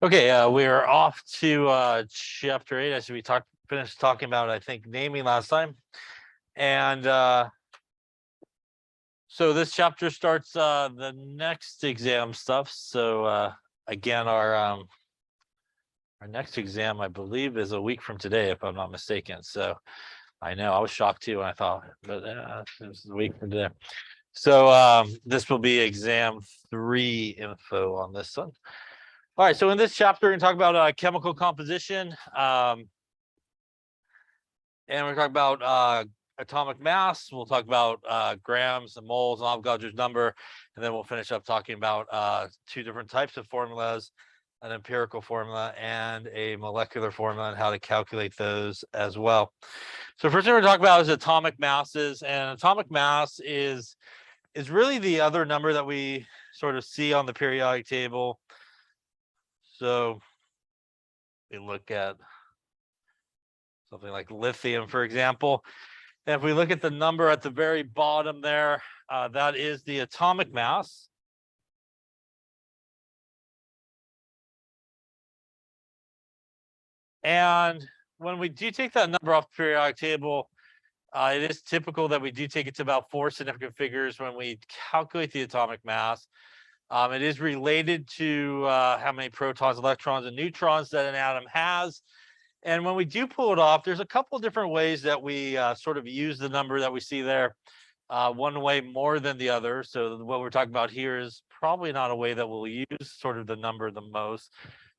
Okay, we are off to chapter 8 as we finished talking about, I think, naming last time. And so this chapter starts the next exam stuff. So again, our next exam, I believe, is a week from today, if I'm not mistaken. So I know I was shocked too when I thought, but this is a week from today. So this will be exam 3 info on this one. All right, so in this chapter, we're going to talk about chemical composition. And we're talking about atomic mass. We'll talk about grams and moles and Avogadro's number. And then we'll finish up talking about 2 different types of formulas, an empirical formula and a molecular formula, and how to calculate those as well. So first thing we're talking about is atomic masses. And atomic mass is really the other number that we sort of see on the periodic table. So we look at something like lithium, for example. And if we look at the number at the very bottom there, that is the atomic mass. And when we do take that number off the periodic table, it is typical that we do take it to about 4 significant figures when we calculate the atomic mass. It is related to how many protons, electrons, and neutrons that an atom has. And when we do pull it off, there's a couple of different ways that we sort of use the number that we see there. One way more than the other. So what we're talking about here is probably not a way that we'll use sort of the number the most.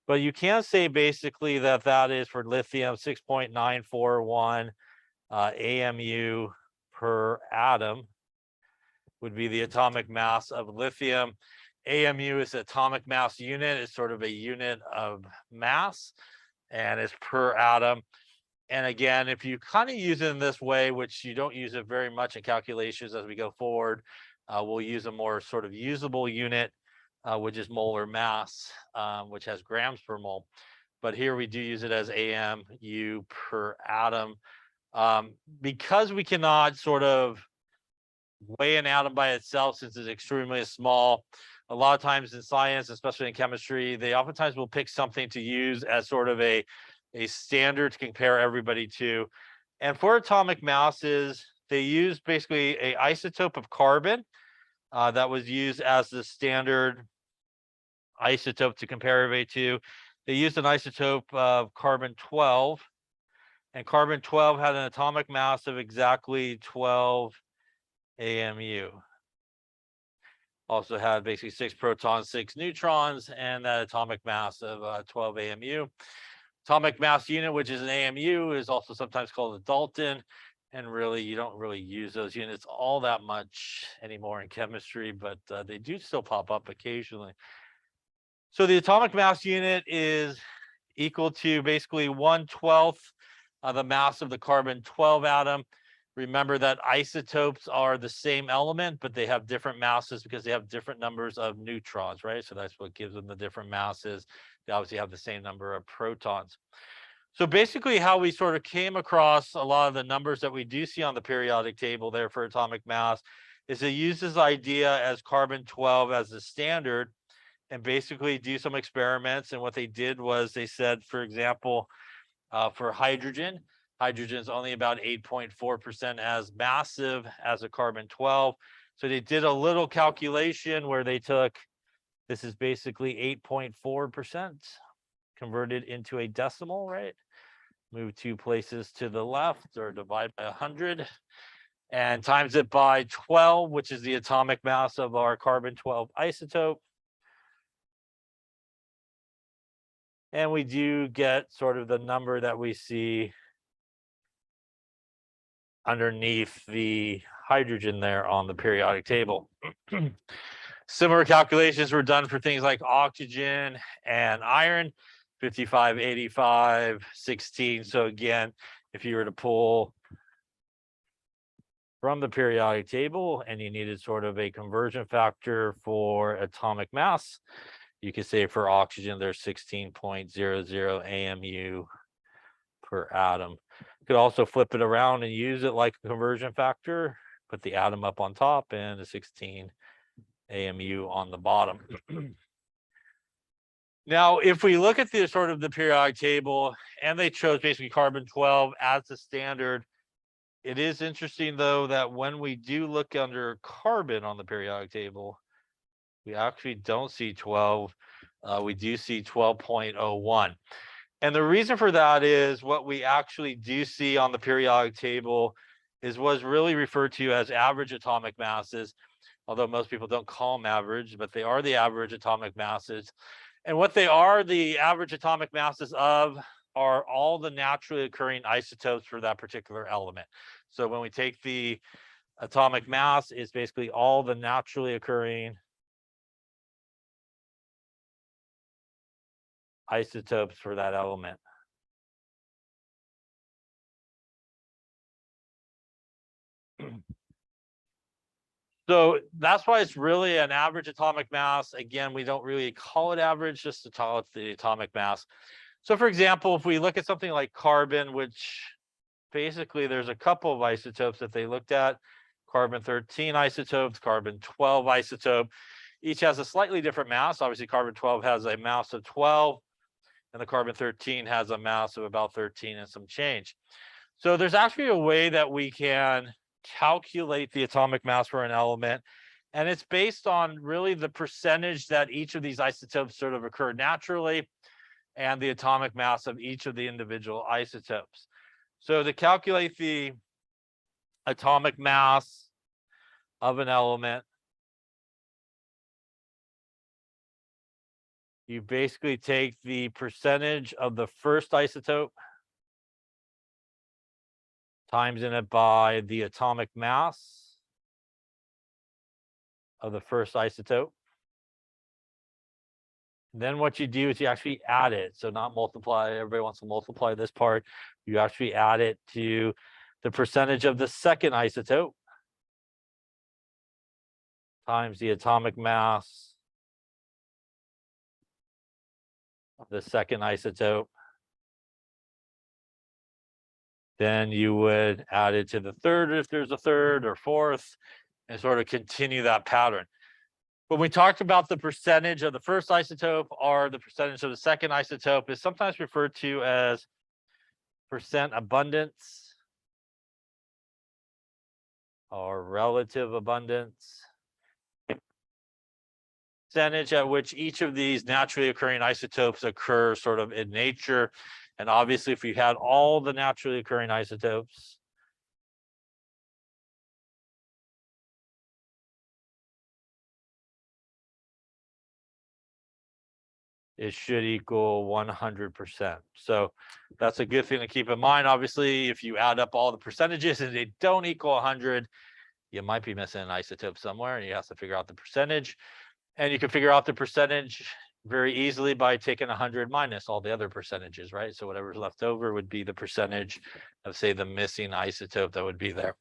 But you can say basically that that is for lithium 6.941 AMU per atom would be the atomic mass of lithium. AMU is the atomic mass unit. It's sort of a unit of mass, and it's per atom. And again, if you kind of use it in this way, which you don't use it very much in calculations as we go forward, we'll use a more sort of usable unit, which is molar mass, which has grams per mole. But here we do use it as AMU per atom. Because we cannot sort of weigh an atom by itself since it's extremely small, a lot of times in science, especially in chemistry, they oftentimes will pick something to use as sort of a standard to compare everybody to. And for atomic masses, they use basically an isotope of carbon that was used as the standard isotope to compare everybody to. They used an isotope of carbon-12, and carbon-12 had an atomic mass of exactly 12 AMU. Also had basically 6 protons, 6 neutrons, and that atomic mass of 12 AMU. Atomic mass unit, which is an AMU, is also sometimes called a Dalton. And really, you don't really use those units all that much anymore in chemistry, but they do still pop up occasionally. So the atomic mass unit is equal to basically 1/12 the mass of the carbon-12 atom. Remember that isotopes are the same element, but they have different masses because they have different numbers of neutrons, right? So that's what gives them the different masses. They obviously have the same number of protons. So basically how we sort of came across a lot of the numbers that we do see on the periodic table there for atomic mass is to use this idea as carbon-12 as the standard and basically do some experiments. And what they did was they said, for example, for hydrogen is only about 8.4% as massive as a carbon-12. So they did a little calculation where they took, this is basically 8.4% converted into a decimal, right? Move 2 places to the left or divide by 100 and times it by 12, which is the atomic mass of our carbon-12 isotope. And we do get sort of the number that we see underneath the hydrogen there on the periodic table. Similar calculations were done for things like oxygen and iron, 55, 85, 16. So again, if you were to pull from the periodic table and you needed sort of a conversion factor for atomic mass, you could say for oxygen, there's 16.00 AMU per atom. You could also flip it around and use it like a conversion factor, put the atom up on top and the 16 AMU on the bottom. Now, if we look at the sort of the periodic table, and they chose basically carbon 12 as the standard, it is interesting though that when we do look under carbon on the periodic table, we actually don't see 12. We do see 12.01. And the reason for that is what we actually do see on the periodic table is what's really referred to as average atomic masses, although most people don't call them average, but they are the average atomic masses. And what they are, the average atomic masses of, are all the naturally occurring isotopes for that particular element. So when we take the atomic mass, it's basically all the naturally occurring isotopes for that element. So that's why it's really an average atomic mass. Again, we don't really call it average, just to call it the atomic mass. So for example, if we look at something like carbon, which basically there's a couple of isotopes that they looked at, carbon 13 isotopes, carbon 12 isotope, each has a slightly different mass. Obviously carbon 12 has a mass of 12 and the carbon 13 has a mass of about 13 and some change. So there's actually a way that we can calculate the atomic mass for an element, and it's based on really the percentage that each of these isotopes sort of occur naturally and the atomic mass of each of the individual isotopes. So to calculate the atomic mass of an element, you basically take the percentage of the first isotope times it by the atomic mass of the first isotope. Then what you do is you actually add it. So not multiply, everybody wants to multiply this part. You actually add it to the percentage of the second isotope times the atomic mass of the second isotope. Then you would add it to the third if there's a third, or fourth, and sort of continue that pattern. When we talked about the percentage of the first isotope or the percentage of the second isotope, is sometimes referred to as percent abundance or relative abundance. Percentage at which each of these naturally occurring isotopes occur sort of in nature. And obviously, if you had all the naturally occurring isotopes, it should equal 100%. So that's a good thing to keep in mind. Obviously, if you add up all the percentages and they don't equal 100, you might be missing an isotope somewhere and you have to figure out the percentage. And you can figure out the percentage very easily by taking 100 minus all the other percentages, right? So whatever's left over would be the percentage of, say, the missing isotope that would be there.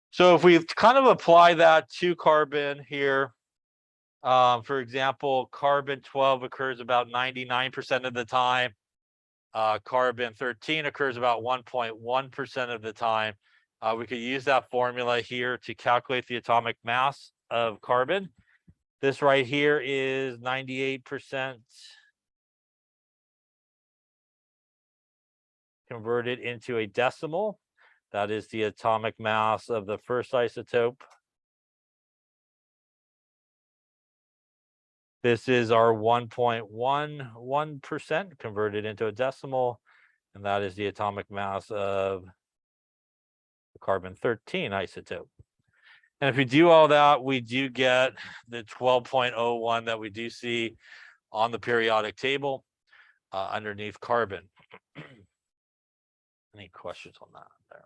So if we kind of apply that to carbon here, for example, carbon 12 occurs about 99% of the time. Carbon 13 occurs about 1.1% of the time. We could use that formula here to calculate the atomic mass of carbon. This right here is 98% converted into a decimal. That is the atomic mass of the first isotope. This is our 1.11% converted into a decimal, and that is the atomic mass of the carbon 13 isotope. And if we do all that, we do get the 12.01 that we do see on the periodic table underneath carbon. Any questions on that there?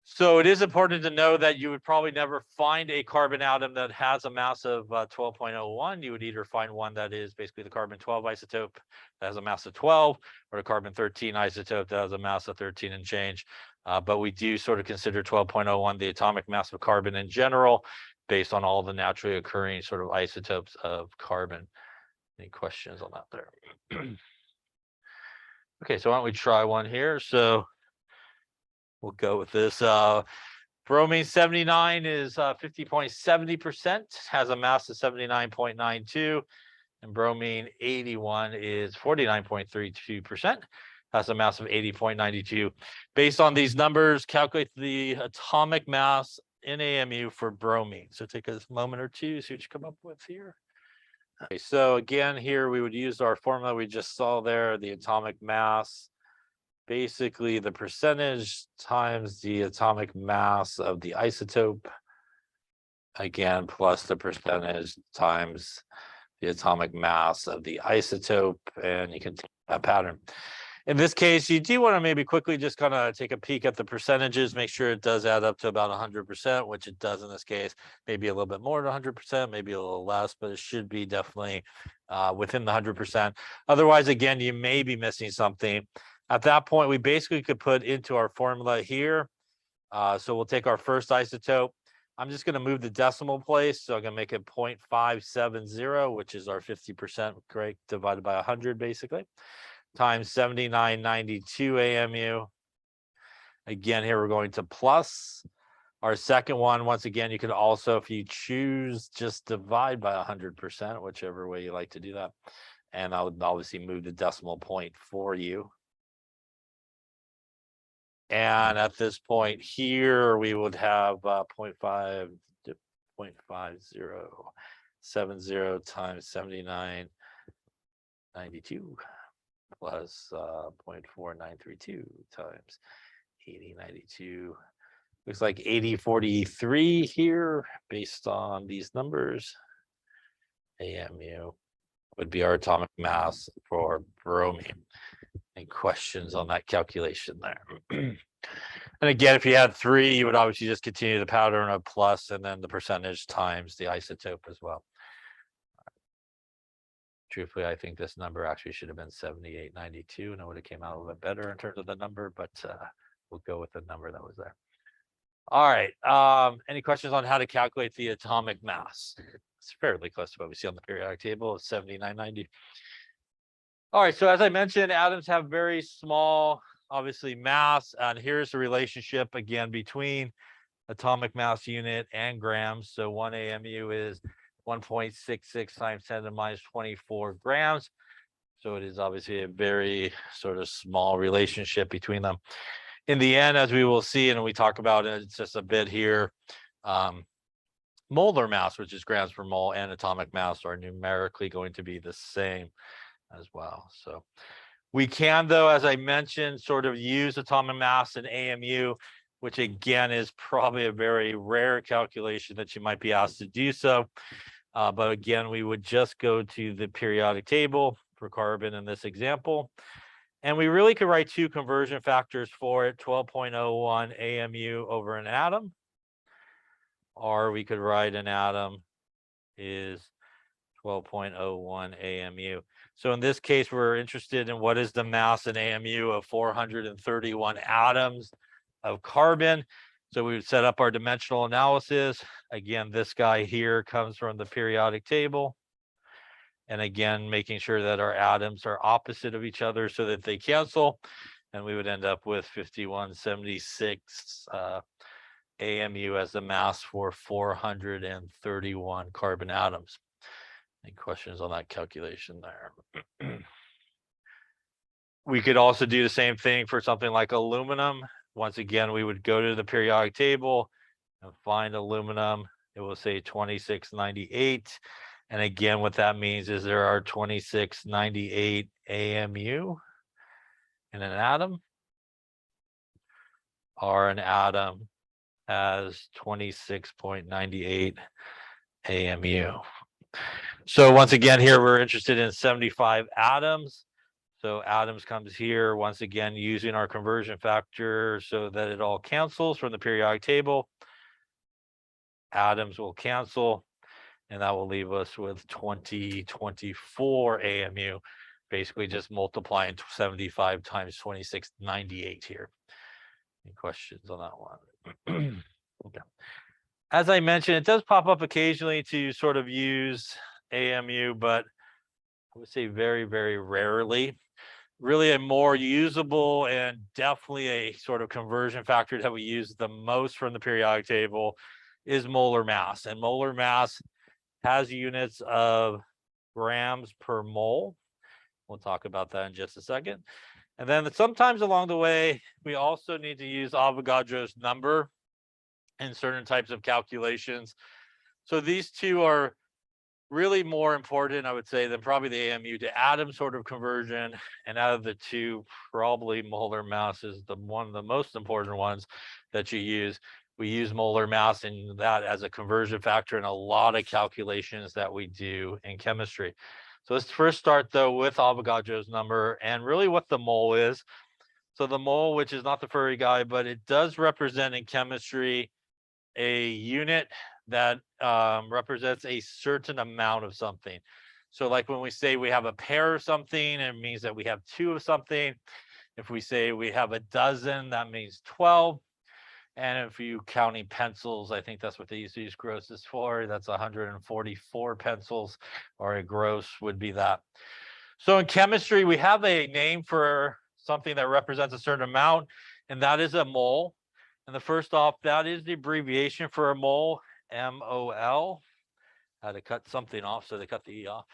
So it is important to know that you would probably never find a carbon atom that has a mass of 12.01. You would either find one that is basically the carbon 12 isotope that has a mass of 12, or a carbon 13 isotope that has a mass of 13 and change. But we do sort of consider 12.01 the atomic mass of carbon in general, based on all the naturally occurring sort of isotopes of carbon. Any questions on that there? Okay, so why don't we try one here? So we'll go with this Bromine 79 is 50.70%, has a mass of 79.92, and bromine 81 is 49.32%, has a mass of 80.92. Based on these numbers, calculate the atomic mass in AMU for bromine. So take a moment or two, see what you come up with here. Okay, so again, here we would use our formula we just saw there, the atomic mass. Basically, the percentage times the atomic mass of the isotope, again, plus the percentage times the atomic mass of the isotope, and you can take that pattern. In this case, you do want to maybe quickly just kind of take a peek at the percentages, make sure it does add up to about 100%, which it does in this case, maybe a little bit more than 100%, maybe a little less, but it should be definitely within the 100%. Otherwise, again, you may be missing something. At that point, we basically could put into our formula here. So we'll take our first isotope. I'm just going to move the decimal place. So I'm going to make it 0.570, which is our 50%, correct, divided by 100, basically, times 7992 AMU. Again, here we're going to plus our second one. Once again, you could also, if you choose, just divide by 100%, whichever way you like to do that. And I would obviously move the decimal point for you. And at this point here, we would have 0.5 to 0.5070 times 7992 plus 0.4932 times 8092. Looks like 8043 here based on these numbers. AMU would be our atomic mass for bromine. Any questions on that calculation there? And again, if you had 3, you would obviously just continue the pattern of plus and then the percentage times the isotope as well. Truthfully, I think this number actually should have been 7892, and it would have came out a little bit better in terms of the number, but we'll go with the number that was there. All right. Any questions on how to calculate the atomic mass? It's fairly close to what we see on the periodic table of 7990. All right, so as I mentioned, atoms have very small, obviously, mass, and here's the relationship again between atomic mass unit and grams. So 1 AMU is 1.66 times 10 to the minus 24 grams. So it is obviously a very sort of small relationship between them. In the end, as we will see, and we talk about it just a bit here, molar mass, which is grams per mole, and atomic mass are numerically going to be the same as well. So we can, though, as I mentioned, sort of use atomic mass in AMU, which again is probably a very rare calculation that you might be asked to do so. But again, we would just go to the periodic table for carbon in this example. And we really could write 2 conversion factors for it, 12.01 AMU over an atom. Or we could write an atom is 12.01 AMU. So in this case, we're interested in what is the mass in AMU of 431 atoms of carbon. So we would set up our dimensional analysis. Again, this guy here comes from the periodic table. And again, making sure that our atoms are opposite of each other so that they cancel. And we would end up with 5176 AMU as the mass for 431 carbon atoms. Any questions on that calculation there? We could also do the same thing for something like aluminum. Once again, we would go to the periodic table and find aluminum. It will say 2698. And again, what that means is there are 2698 AMU in an atom, or an atom has 26.98 AMU. So once again, here we're interested in 75 atoms. So atoms comes here, once again, using our conversion factor so that it all cancels from the periodic table. Atoms will cancel, and that will leave us with 2024 AMU, basically just multiplying 75 times 2698 here. Any questions on that one? Okay. As I mentioned, it does pop up occasionally to sort of use AMU, but I would say very, very rarely. really a more usable and definitely a sort of conversion factor that we use the most from the periodic table is molar mass. And molar mass has units of grams per mole. We'll talk about that in just a second. And then sometimes along the way, we also need to use Avogadro's number in certain types of calculations. So these two are really more important, I would say, than probably the AMU to atom sort of conversion. And out of the two, probably molar mass is the one of the most important ones that you use. We use molar mass in that as a conversion factor in a lot of calculations that we do in chemistry. So let's first start though with Avogadro's number and really what the mole is. So the mole, which is not the furry guy, but it does represent in chemistry a unit that represents a certain amount of something. So like when we say we have a pair of something, it means that we have two of something. If we say we have a dozen, that means 12. And if you counting pencils, I think that's what they used to use grosses for. That's 144 pencils, or a gross would be that. So in chemistry, we have a name for something that represents a certain amount, and that is a mole. And the first off, that is the abbreviation for a mole, MOL. Had to cut something off, so they cut the E off.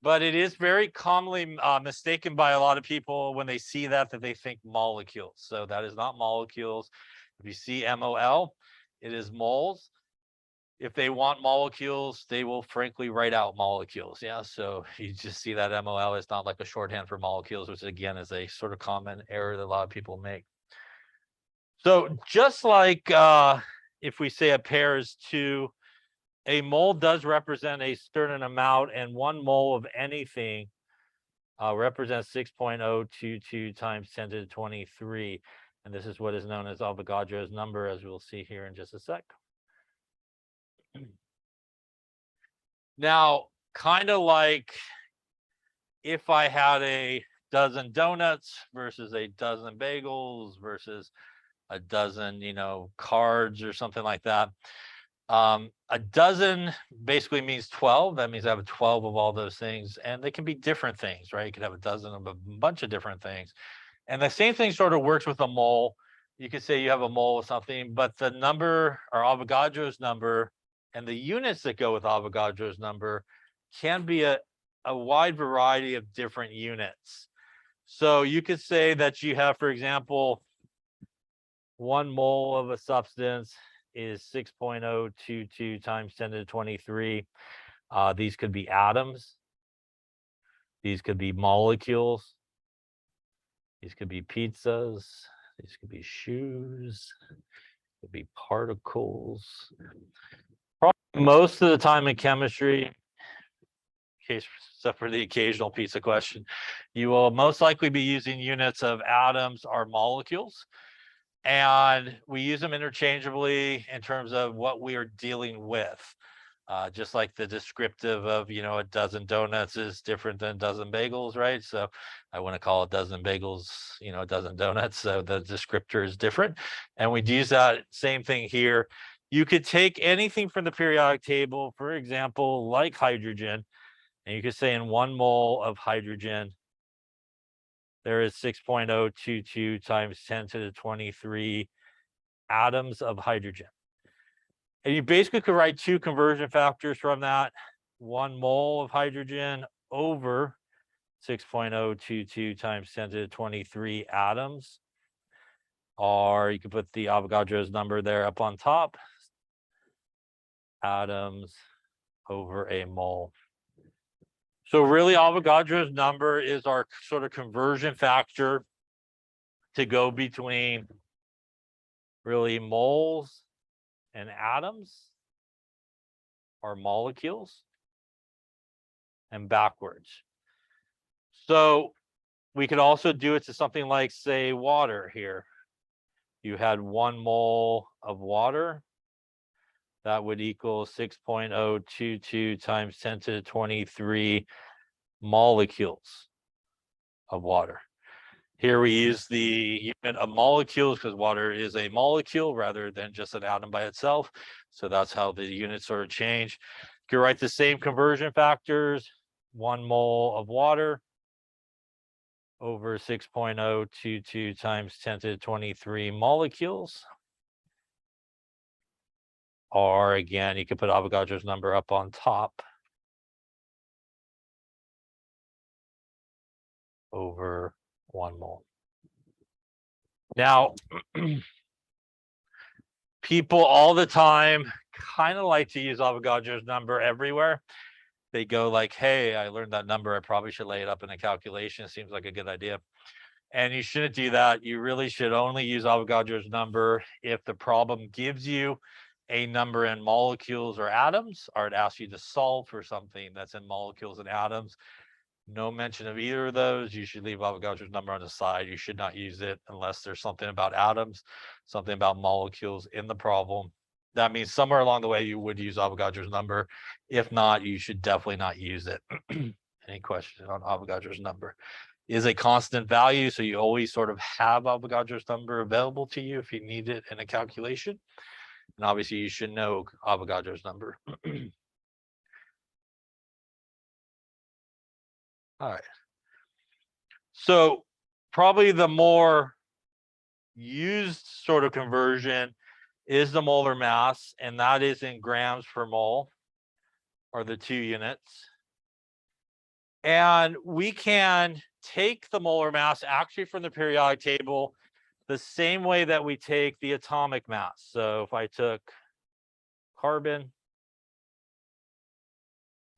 But it is very commonly mistaken by a lot of people when they see that they think molecules. So that is not molecules. If you see MOL, it is moles. If they want molecules, they will frankly write out molecules. Yeah, so you just see that MOL is not like a shorthand for molecules, which again is a sort of common error that a lot of people make. So just like if we say a pair is 2, a mole does represent a certain amount, and 1 mole of anything represents 6.022 times 10 to the 23. And this is what is known as Avogadro's number, as we'll see here in just a sec. Now, kind of like if I had a dozen donuts versus a dozen bagels versus a dozen, cards or something like that. A dozen basically means 12. That means I have 12 of all those things, and they can be different things, right? You could have a dozen of a bunch of different things. And the same thing sort of works with a mole. You could say you have a mole of something, but the number or Avogadro's number and the units that go with Avogadro's number can be a wide variety of different units. So you could say that you have, for example, 1 mole of a substance is 6.022 times 10 to the 23. These could be atoms. These could be molecules. These could be pizzas. These could be shoes. Could be particles. Probably most of the time in chemistry, except for the occasional pizza question, you will most likely be using units of atoms or molecules. And we use them interchangeably in terms of what we are dealing with. Just like the descriptive of, a dozen donuts is different than a dozen bagels, right? So I want to call a dozen bagels, a dozen donuts. So the descriptor is different. And we'd use that same thing here. You could take anything from the periodic table, for example, like hydrogen, and you could say in 1 mole of hydrogen, there is 6.022 times 10 to the 23 atoms of hydrogen. And you basically could write 2 conversion factors from that. 1 mole of hydrogen over 6.022 times 10 to the 23 atoms. Or you could put the Avogadro's number there up on top. Atoms over a mole. So really, Avogadro's number is our sort of conversion factor to go between really moles and atoms, or molecules, and backwards. So we could also do it to something like, say, water here. You had 1 mole of water. That would equal 6.022 times 10 to the 23 molecules of water. Here we use the unit of molecules because water is a molecule rather than just an atom by itself. So that's how the units sort of change. You can write the same conversion factors. 1 mole of water over 6.022 times 10 to the 23 molecules. Or again, you can put Avogadro's number up on top over 1 mole. Now, people all the time kind of like to use Avogadro's number everywhere. They go like, hey, I learned that number. I probably should lay it up in a calculation. It seems like a good idea. And you shouldn't do that. You really should only use Avogadro's number if the problem gives you a number in molecules or atoms, or it asks you to solve for something that's in molecules and atoms. No mention of either of those. You should leave Avogadro's number on the side. You should not use it unless there's something about atoms, something about molecules in the problem. That means somewhere along the way you would use Avogadro's number. If not, you should definitely not use it. Any questions on Avogadro's number? Is a constant value, so you always sort of have Avogadro's number available to you if you need it in a calculation. And obviously you should know Avogadro's number. All right. So probably the more used sort of conversion is the molar mass, and that is in grams per mole, or the 2 units. And we can take the molar mass actually from the periodic table the same way that we take the atomic mass. So if I took carbon,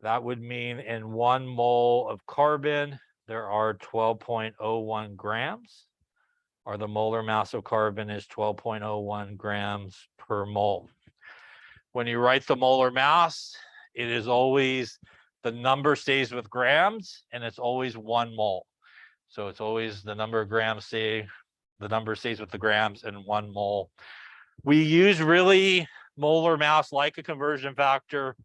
that would mean in 1 mole of carbon, there are 12.01 grams, or the molar mass of carbon is 12.01 grams per mole. When you write the molar mass, it is always, the number stays with grams, and it's always 1 mole. So it's always the number of grams the number stays with the grams and 1 mole. We use really molar mass like a conversion factor.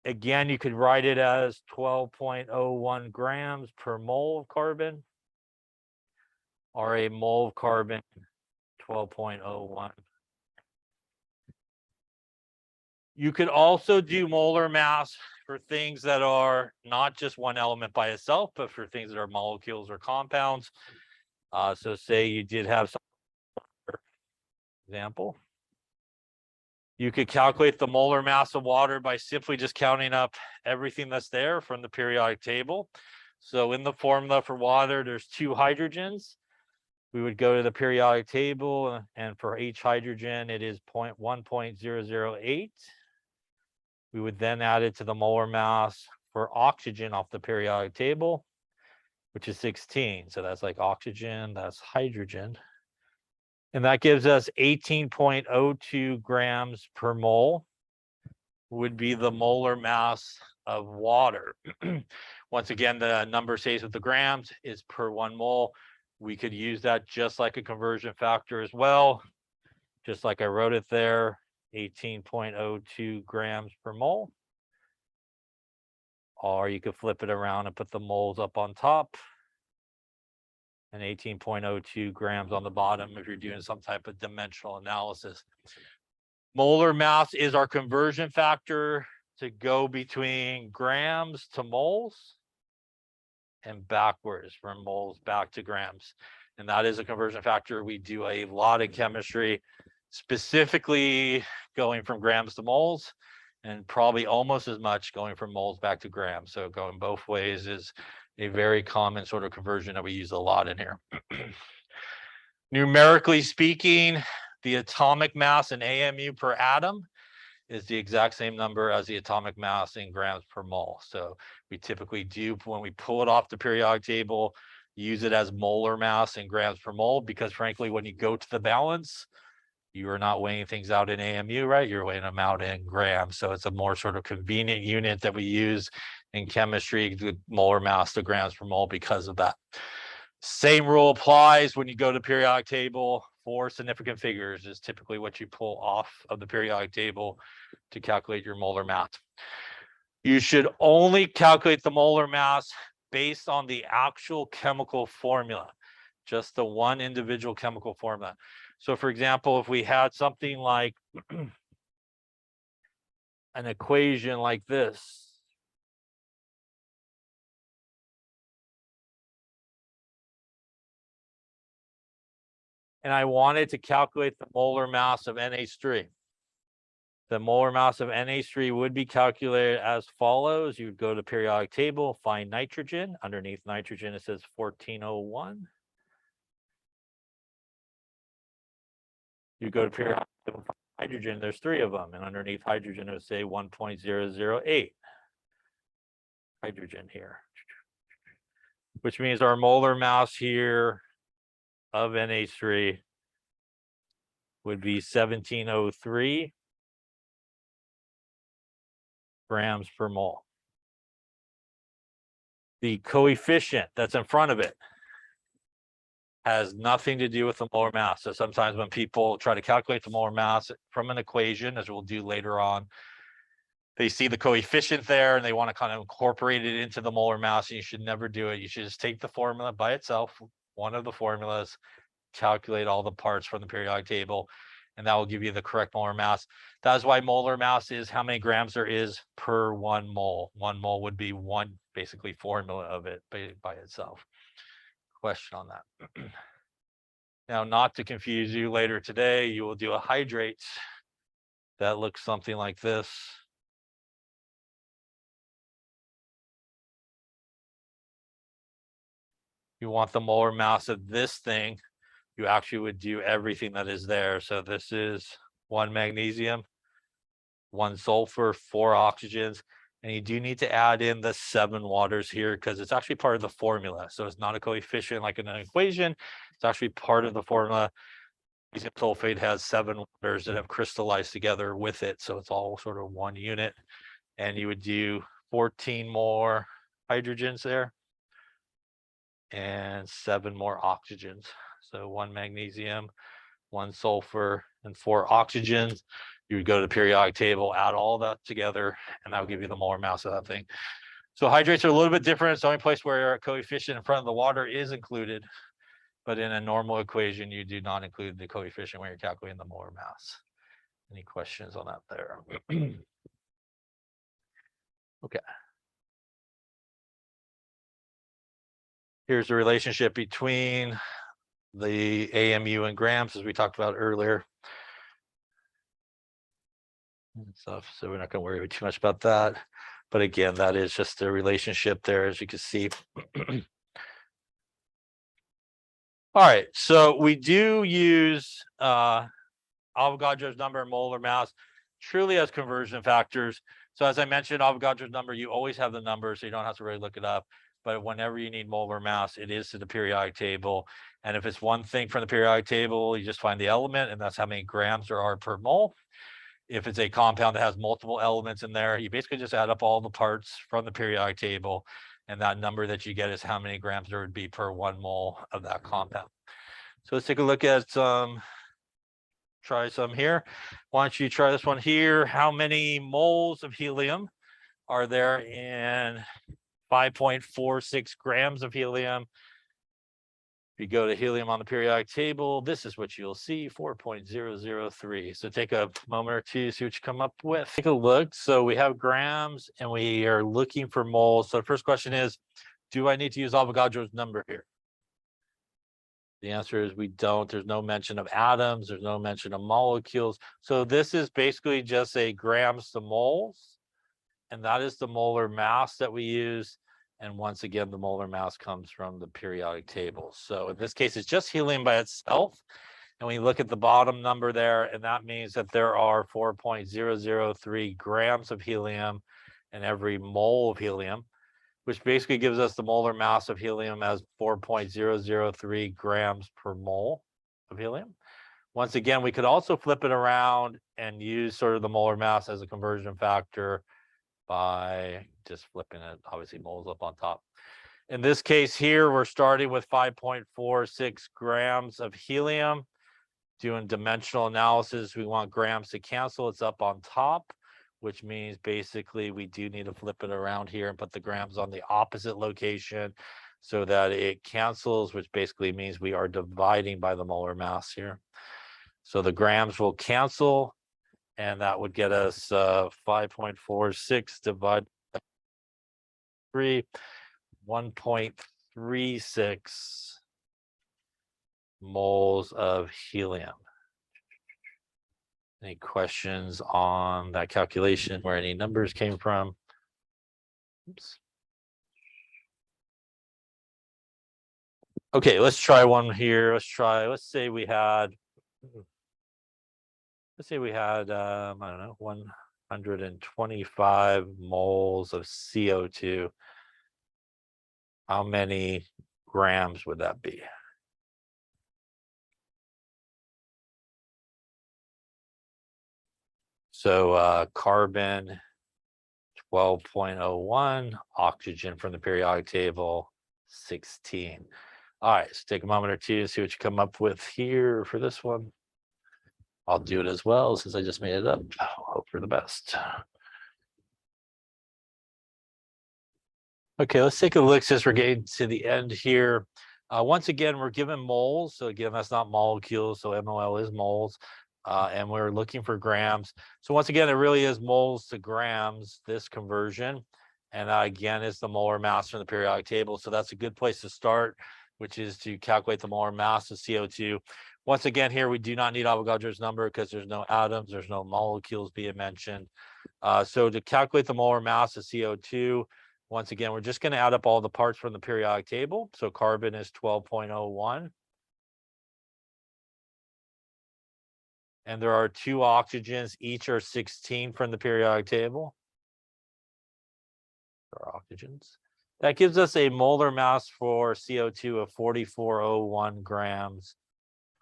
Again, you could write it as 12.01 grams per mole of carbon, or a mole of carbon, 12.01. You could also do molar mass for things that are not just one element by itself, but for things that are molecules or compounds. So say you did have some example. You could calculate the molar mass of water by simply just counting up everything that's there from the periodic table. So in the formula for water, there's 2 hydrogens. We would go to the periodic table, and for each hydrogen, it is 1.008. We would then add it to the molar mass for oxygen off the periodic table, which is 16. So that's like oxygen, that's hydrogen. And that gives us 18.02 grams per mole would be the molar mass of water. Once again, the number stays with the grams, is per 1 mole. We could use that just like a conversion factor as well. Just like I wrote it there, 18.02 grams per mole. Or you could flip it around and put the moles up on top, and 18.02 grams on the bottom if you're doing some type of dimensional analysis. Molar mass is our conversion factor to go between grams to moles and backwards from moles back to grams. And that is a conversion factor we do a lot in chemistry, specifically going from grams to moles, and probably almost as much going from moles back to grams. So going both ways is a very common sort of conversion that we use a lot in here. Numerically speaking, the atomic mass in AMU per atom is the exact same number as the atomic mass in grams per mole. So we typically do, when we pull it off the periodic table, use it as molar mass in grams per mole, because frankly, when you go to the balance, you are not weighing things out in AMU, right? You're weighing them out in grams. So it's a more sort of convenient unit that we use in chemistry, the molar mass to grams per mole, because of that. Same rule applies when you go to the periodic table. 4 significant figures is typically what you pull off of the periodic table to calculate your molar mass. You should only calculate the molar mass based on the actual chemical formula, just the one individual chemical formula. So for example, if we had something like an equation like this, and I wanted to calculate the molar mass of NH3. The molar mass of NH3 would be calculated as follows. You would go to periodic table, find nitrogen. Underneath nitrogen, it says 1401. You go to periodic table, find hydrogen, there's 3 of them. And underneath hydrogen, it would say 1.008 hydrogen here, which means our molar mass here of NH3 would be 1703 grams per mole. The coefficient that's in front of it has nothing to do with the molar mass. So sometimes when people try to calculate the molar mass from an equation, as we'll do later on, they see the coefficient there and they want to kind of incorporate it into the molar mass, and you should never do it. You should just take the formula by itself, one of the formulas, calculate all the parts from the periodic table, and that will give you the correct molar mass. That's why molar mass is how many grams there is per 1 mole. 1 mole would be one basically formula of it by itself. Question on that. Now, not to confuse you, later today, you will do a hydrate that looks something like this. You want the molar mass of this thing, you actually would do everything that is there. So this is 1 magnesium, 1 sulfur, 4 oxygens, and you do need to add in the 7 waters here because it's actually part of the formula. So it's not a coefficient like in an equation. It's actually part of the formula. Magnesium sulfate has 7 waters that have crystallized together with it. So it's all sort of 1 unit. And you would do 14 more hydrogens there and 7 more oxygens. So 1 magnesium, 1 sulfur, and 4 oxygens. You would go to the periodic table, add all that together, and that will give you the molar mass of that thing. So hydrates are a little bit different. It's the only place where a coefficient in front of the water is included. But in a normal equation, you do not include the coefficient when you're calculating the molar mass. Any questions on that there? Okay. Here's the relationship between the AMU and grams, as we talked about earlier. And stuff. So we're not going to worry too much about that. But again, that is just the relationship there, as you can see. All right, so we do use Avogadro's number and molar mass truly as conversion factors. So as I mentioned, Avogadro's number, you always have the number, so you don't have to really look it up. But whenever you need molar mass, it is to the periodic table. And if it's one thing from the periodic table, you just find the element, and that's how many grams there are per mole. If it's a compound that has multiple elements in there, you basically just add up all the parts from the periodic table, and that number that you get is how many grams there would be per 1 mole of that compound. So let's take a look at try some here. Why don't you try this one here? How many moles of helium are there in 5.46 grams of helium? If you go to helium on the periodic table, this is what you'll see, 4.003. So take a moment or two, see what you come up with. Take a look. So we have grams and we are looking for moles. So the first question is, do I need to use Avogadro's number here? The answer is we don't. There's no mention of atoms. There's no mention of molecules. So this is basically just a grams to moles. And that is the molar mass that we use. And once again, the molar mass comes from the periodic table. So in this case, it's just helium by itself. And we look at the bottom number there, and that means that there are 4.003 grams of helium in every mole of helium, which basically gives us the molar mass of helium as 4.003 grams per mole of helium. Once again, we could also flip it around and use sort of the molar mass as a conversion factor by just flipping it, obviously moles up on top. In this case here, we're starting with 5.46 grams of helium. Doing dimensional analysis, we want grams to cancel. It's up on top, which means basically we do need to flip it around here and put the grams on the opposite location so that it cancels, which basically means we are dividing by the molar mass here. So the grams will cancel, and that would get us 5.46 divided by 3, 1.36 moles of helium. Any questions on that calculation where any numbers came from? Oops. Okay, let's try one here. Let's say we had I don't know, 125 moles of CO2. How many grams would that be? So carbon 12.01, oxygen from the periodic table 16. All right, so take a moment or two to see what you come up with here for this one. I'll do it as well since I just made it up. Hope for the best. Okay, let's take a look since we're getting to the end here. Once again, we're given moles. So again, that's not molecules. So MOL is moles. And we're looking for grams. So once again, it really is moles to grams, this conversion. And again, is the molar mass from the periodic table. So that's a good place to start, which is to calculate the molar mass of CO2. Once again, here we do not need Avogadro's number because there's no atoms, there's no molecules being mentioned. So to calculate the molar mass of CO2, once again, we're just going to add up all the parts from the periodic table. So carbon is 12.01. And there are 2 oxygens, each are 16 from the periodic table. There are oxygens. That gives us a molar mass for CO2 of 4401 grams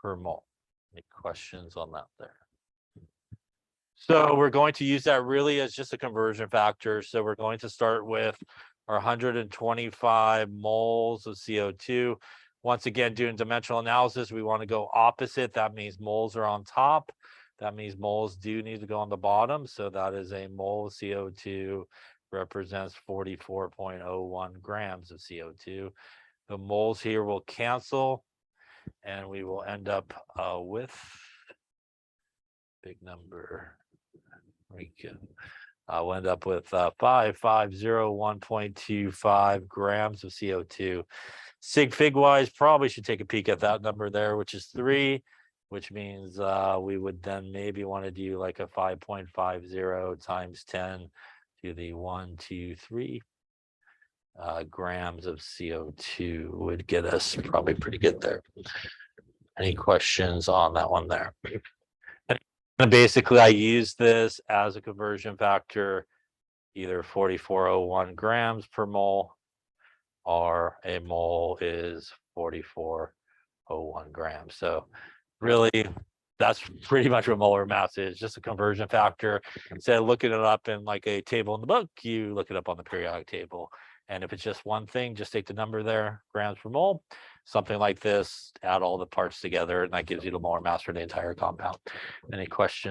per mole. Any questions on that there? So we're going to use that really as just a conversion factor. So we're going to start with our 125 moles of CO2. Once again, doing dimensional analysis, we want to go opposite. That means moles are on top. That means moles do need to go on the bottom. So that is a mole of CO2 represents 44.01 grams of CO2. The moles here will cancel and we will end up with big number. We can we'll end up with 5501.25 grams of CO2. Sig fig wise, probably should take a peek at that number there, which is 3, which means we would then maybe want to do like a 5.50 times 10 to the 123 grams of CO2 would get us probably pretty good there. Any questions on that one there? And basically, I use this as a conversion factor, either 4401 grams per mole, or a mole is 4401 grams. So really, that's pretty much what molar mass is, just a conversion factor. Instead of looking it up in like a table in the book, you look it up on the periodic table. And if it's just one thing, just take the number there, grams per mole. Something like this, add all the parts together, and that gives you the molar mass for the entire compound. Any questions?